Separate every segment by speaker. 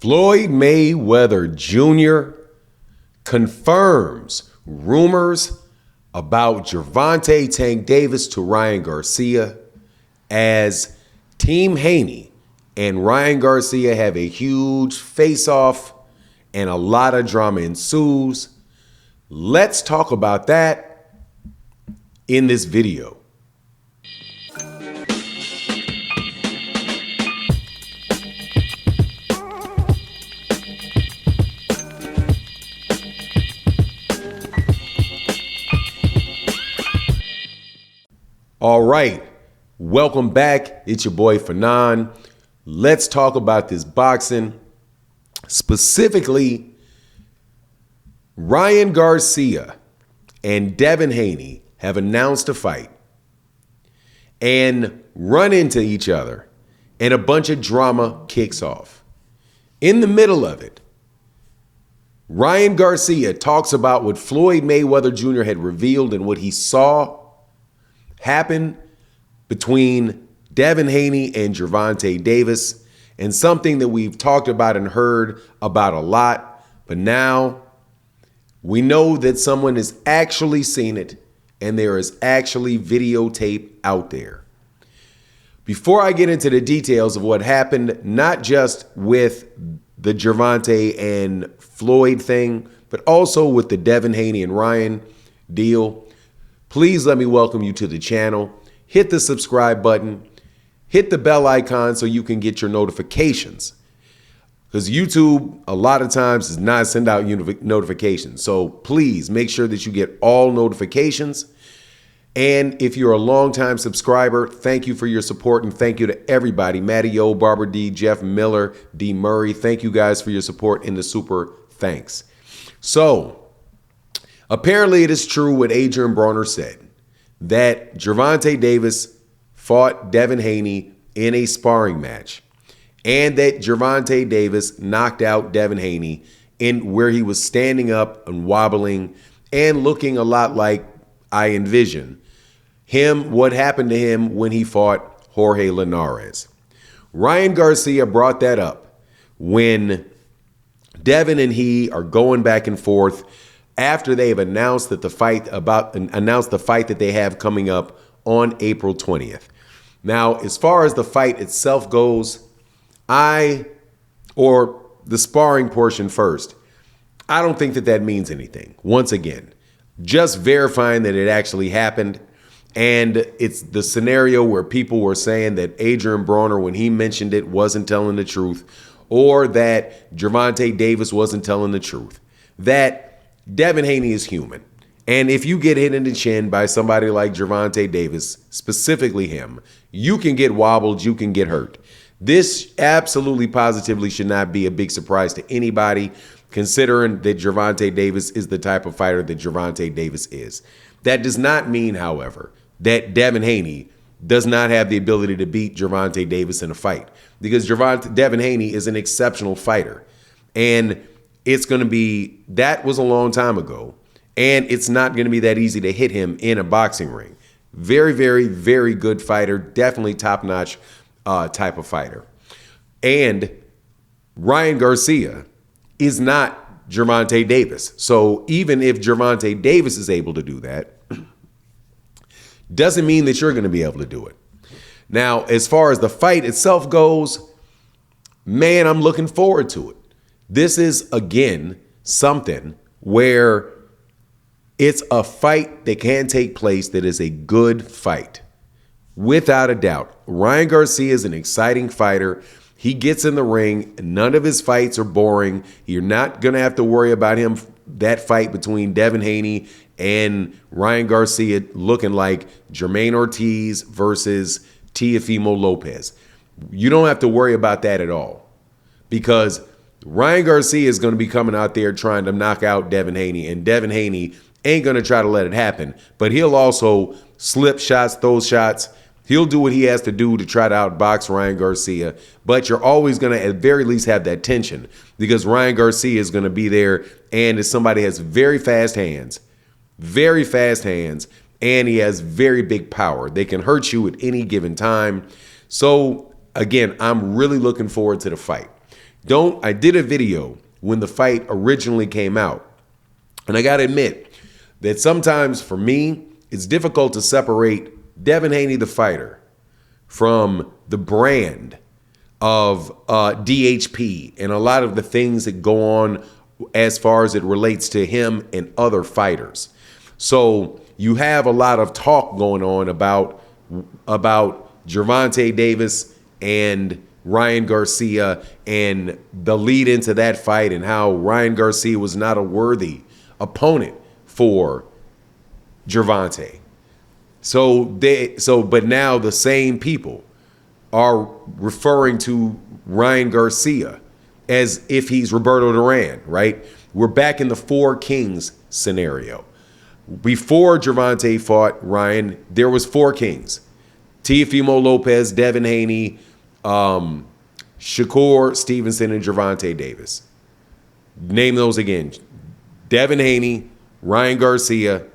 Speaker 1: Floyd Mayweather Jr. confirms rumors about Gervonta Tank Davis to Ryan Garcia, as Team Haney and Ryan Garcia have a huge face-off and a lot of drama ensues. Let's talk about that in this video. All right, welcome back. It's your boy Fanon. Let's talk about this boxing. Specifically, Ryan Garcia and Devin Haney have announced a fight and run into each other, and a bunch of drama kicks off. In the middle of it, Ryan Garcia talks about what Floyd Mayweather Jr. had revealed and what he saw happen between Devin Haney and Gervonta Davis, and something that we've talked about and heard about a lot, but now we know that someone has actually seen it and there is actually videotape out there. Before I get into the details of what happened, not just with the Gervonta and Floyd thing, but also with the Devin Haney and Ryan deal, please let me welcome you to the channel. Hit the subscribe button. Hit the bell icon so you can get your notifications. Because YouTube, a lot of times, does not send out notifications. So please make sure that you get all notifications. And if you're a longtime subscriber, thank you for your support. And thank you to everybody. Matty O, Barbara D, Jeff Miller, D Murray. Thank you guys for your support in the super thanks. So, apparently, it is true what Adrien Broner said, that Gervonta Davis fought Devin Haney in a sparring match, and that Gervonta Davis knocked out Devin Haney in where he was standing up and wobbling and looking a lot like I envision him, what happened to him when he fought Jorge Linares. Ryan Garcia brought that up when Devin and he are going back and forth after they've announced that the fight that they have coming up on April 20th. Now, as far as the fight itself goes, or the sparring portion first, I don't think that means anything. Once again, just verifying that it actually happened. And it's the scenario where people were saying that Adrien Broner, when he mentioned it, wasn't telling the truth, or that Gervonta Davis wasn't telling the truth. That Devin Haney is human. And if you get hit in the chin by somebody like Gervonta Davis, specifically him, you can get wobbled, you can get hurt. This absolutely positively should not be a big surprise to anybody, considering that Gervonta Davis is the type of fighter that Gervonta Davis is. That does not mean, however, that Devin Haney does not have the ability to beat Gervonta Davis in a fight, because Devin Haney is an exceptional fighter. And it's going to be, that was a long time ago, and it's not going to be that easy to hit him in a boxing ring. Very, very, very good fighter, definitely top-notch type of fighter. And Ryan Garcia is not Gervonta Davis. So even if Gervonta Davis is able to do that, doesn't mean that you're going to be able to do it. Now, as far as the fight itself goes, man, I'm looking forward to it. This is, again, something where it's a fight that can take place that is a good fight. Without a doubt. Ryan Garcia is an exciting fighter. He gets in the ring. None of his fights are boring. You're not going to have to worry about him, that fight between Devin Haney and Ryan Garcia looking like Jermaine Ortiz versus Teofimo Lopez. You don't have to worry about that at all, because Ryan Garcia is going to be coming out there trying to knock out Devin Haney, and Devin Haney ain't going to try to let it happen, but he'll also slip shots, those shots. He'll do what he has to do to try to outbox Ryan Garcia, but you're always going to at very least have that tension, because Ryan Garcia is going to be there, and if somebody has very fast hands, and he has very big power. They can hurt you at any given time. So, again, I'm really looking forward to the fight. I did a video when the fight originally came out. And I got to admit that sometimes for me, it's difficult to separate Devin Haney, the fighter, from the brand of DHP and a lot of the things that go on as far as it relates to him and other fighters. So you have a lot of talk going on about Gervonta Davis and Ryan Garcia and the lead into that fight and how Ryan Garcia was not a worthy opponent for Gervonta. But now the same people are referring to Ryan Garcia as if he's Roberto Duran, right? We're back in the four kings scenario. Before Gervonta fought Ryan, there was four kings: Teofimo Lopez, Devin Haney, Shakur Stevenson, and Gervonta Davis. Name those again: Devin Haney, Ryan Garcia.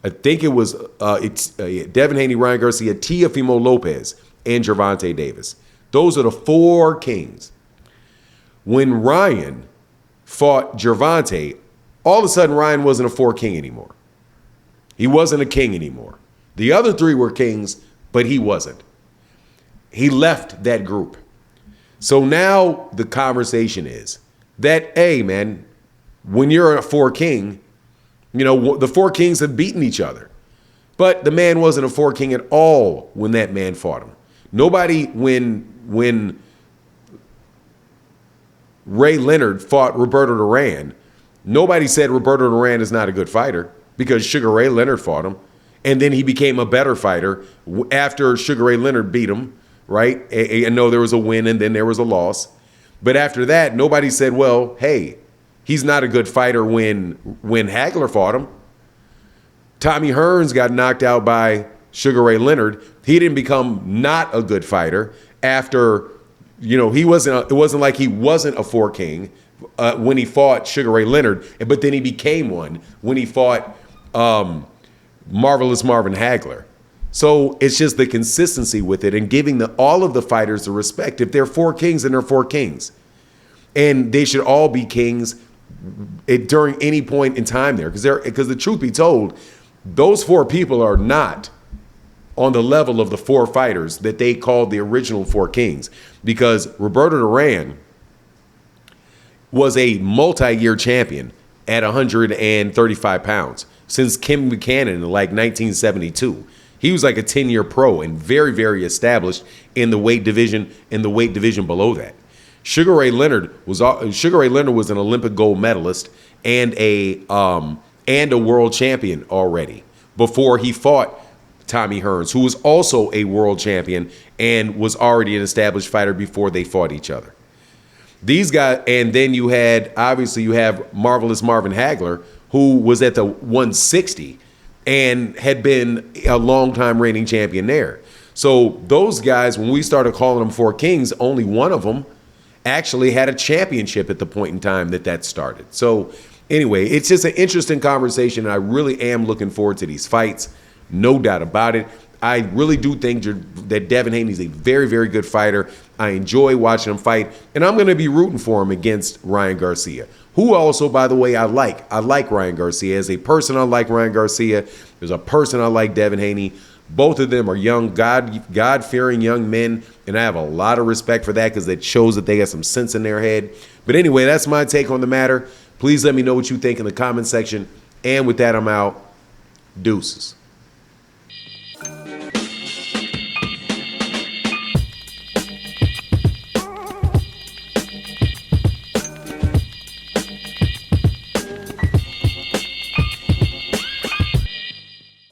Speaker 1: I think it was Devin Haney, Ryan Garcia, Teofimo Lopez, and Gervonta Davis. Those are the four kings. When Ryan fought Gervonta, all of a sudden Ryan wasn't a four king anymore. He wasn't a king anymore. The other three were kings, but he wasn't. He left that group. So now the conversation is that, hey, man, when you're a four king, you know, the four kings have beaten each other. But the man wasn't a four king at all when that man fought him. Nobody, when Ray Leonard fought Roberto Duran, nobody said Roberto Duran is not a good fighter because Sugar Ray Leonard fought him. And then he became a better fighter after Sugar Ray Leonard beat him, right? I know there was a win and then there was a loss. But after that, nobody said, well, hey, he's not a good fighter when Hagler fought him. Tommy Hearns got knocked out by Sugar Ray Leonard. He didn't become not a good fighter after, you know, it wasn't like he wasn't a four king when he fought Sugar Ray Leonard, but then he became one when he fought Marvelous Marvin Hagler. So it's just the consistency with it and giving all of the fighters the respect. If they're four kings, then they're four kings. And they should all be kings during any point in time there. Because the truth be told, those four people are not on the level of the four fighters that they called the original four kings. Because Roberto Duran was a multi-year champion at 135 pounds since Kim Buchanan in like 1972. He was like a 10-year pro and very, very established in the weight division below that. Sugar Ray Leonard was an Olympic gold medalist and a world champion already before he fought Tommy Hearns, who was also a world champion and was already an established fighter before they fought each other. These guys, and then you have Marvelous Marvin Hagler, who was at the 160 and had been a long-time reigning champion there. So those guys, when we started calling them four kings, only one of them actually had a championship at the point in time that started. So anyway, it's just an interesting conversation, and I really am looking forward to these fights. No doubt about it. I really do think that Devin Haney is a very, very good fighter. I enjoy watching him fight, and I'm going to be rooting for him against Ryan Garcia, who also, by the way, I like. I like Ryan Garcia. As a person, I like Ryan Garcia. As a person, I like Devin Haney. Both of them are young, God-fearing young men, and I have a lot of respect for that because it shows that they got some sense in their head. But anyway, that's my take on the matter. Please let me know what you think in the comment section. And with that, I'm out. Deuces.